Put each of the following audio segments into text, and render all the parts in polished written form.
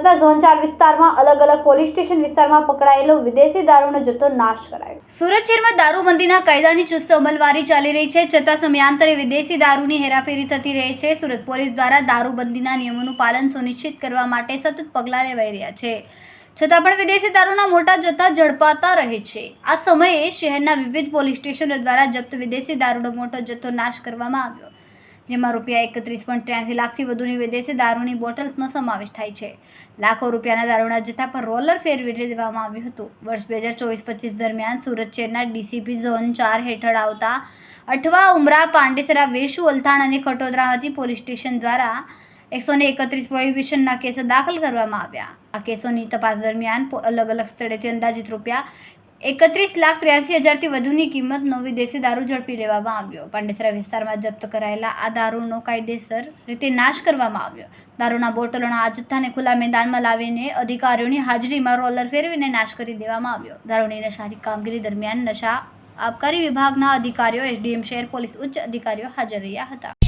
સુરતના ઝોન 4 વિસ્તારમાં અલગ અલગ પોલીસ સ્ટેશન વિસ્તારમાં પકડાયેલો વિદેશી દારૂનો જથ્થો નાશ કરાયો। સુરત શહેરમાં દારૂબંધીના કાયદાની ચુસ્ત અમલવારી ચાલી રહી છે, છતાં સમયાંતરે વિદેશી દારૂની હેરાફેરી થતી રહે છે। સુરત પોલીસ દ્વારા દારૂબંધીના નિયમોનું પાલન સુનિશ્ચિત કરવા માટે સતત પગલાં લેવાઈ રહ્યા છે, છતાં પણ વિદેશી દારૂના મોટા જથ્થા ઝડપાતા રહે છે। આ સમયે શહેરના વિવિધ પોલીસ સ્ટેશનો દ્વારા જપ્ત વિદેશી દારૂનો મોટો જથ્થો નાશ કરવામાં આવ્યો, જેમાં રૂપિયા 31.83 લાખથી વધુની વિદેશી દારૂની બોટલ્સનો સમાવેશ થાય છે। લાખો રૂપિયાના દારૂના જથ્થા પર રોલર ફેરવી દેવામાં આવ્યું હતું। વર્ષ 2024-25 દરમિયાન સુરત શહેરના ડીસીપી ઝોન 4 હેઠળ આવતા અઠવા, ઉમરા, પાંડેસરા, વેસુ, અલથાણ અને ખટોદરામાંથી પોલીસ સ્ટેશન દ્વારા 131 પ્રોહિબિશનના કેસો દાખલ કરવામાં આવ્યા। આ કેસોની તપાસ દરમિયાન અલગ અલગ સ્થળેથી અંદાજિત રૂપિયા 31,83,000થી વધુની કિંમતનો વિદેશી દારૂ ઝડપી લેવામાં આવ્યો। પાંડેસરા વિસ્તારમાં જપ્ત કરાયેલા આ દારૂનો કાયદેસર રીતે નાશ કરવામાં આવ્યો। દારૂના બોટલોના આ જથ્થાને ખુલ્લા મેદાનમાં લાવીને અધિકારીઓની હાજરીમાં રોલર ફેરવીને નાશ કરી દેવામાં આવ્યો। દારૂની નશાની કામગીરી દરમિયાન નશા આબકારી વિભાગના અધિકારીઓ, એસડીએમ, શહેર પોલીસ ઉચ્ચ અધિકારીઓ હાજર રહ્યા હતા।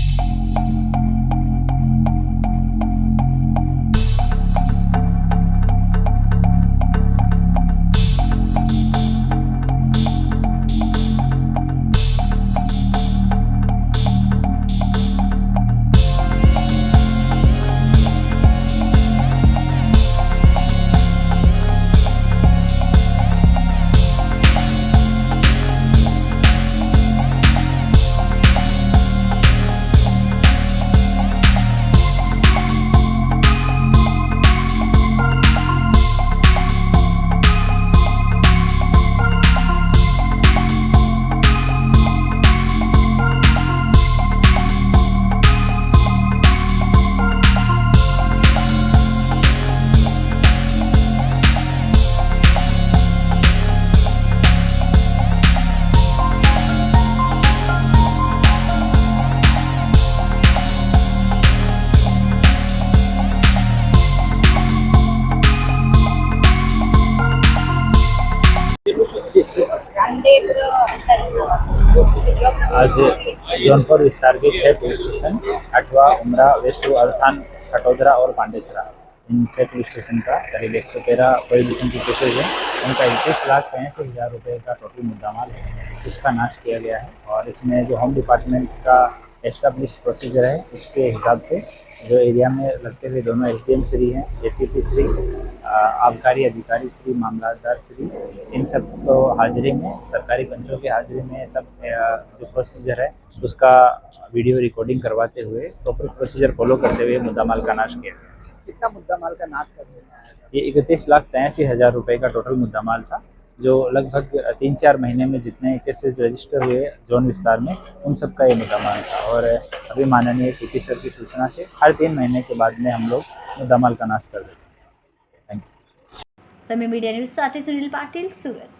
आज जोन 4 विस्तार के 6 पुलिस स्टेशन अठवा, उमरा, वेसु, अलथान, खटोदरा और पांडेसरा, इन 6 पुलिस स्टेशन का करीब 113 प्रोहिबिशन की केसेज है। उनका 21,65,000 रुपये का टोटल मुद्दामाल है, उसका नाश किया गया है। और इसमें जो होम डिपार्टमेंट का एस्टेब्लिश्ड प्रोसीजर है उसके हिसाब से जो एरिया में लगते हुए दोनों एसडीएम श्री हैं, एसीपी श्री, आबकारी अधिकारी श्री, मामलादार श्री, इन सब तो हाजिरी में, सरकारी पंचों की हाजिरी में सब जो प्रोसीजर है उसका वीडियो रिकॉर्डिंग करवाते हुए प्रॉपर प्रोसीजर फॉलो करते हुए मुद्दामाल का नाश किया गया। कितना मुद्दामाल का नाश कर दिया? ये 31,83,000 रुपये का टोटल मुद्दामाल था, जो लगभग 3-4 महीने में जितने केसेस रजिस्टर हुए जोन विस्तार में उन सब का ये मुद्दामाल था। और अभी माननीय सीपी सर की सूचना से हर 3 महीने के बाद में हम लोग मुद्दामाल का नाश कर देते हैं। Thank you. समय मीडिया न्यूज़ साथी सुनील पाटिल, सूरत।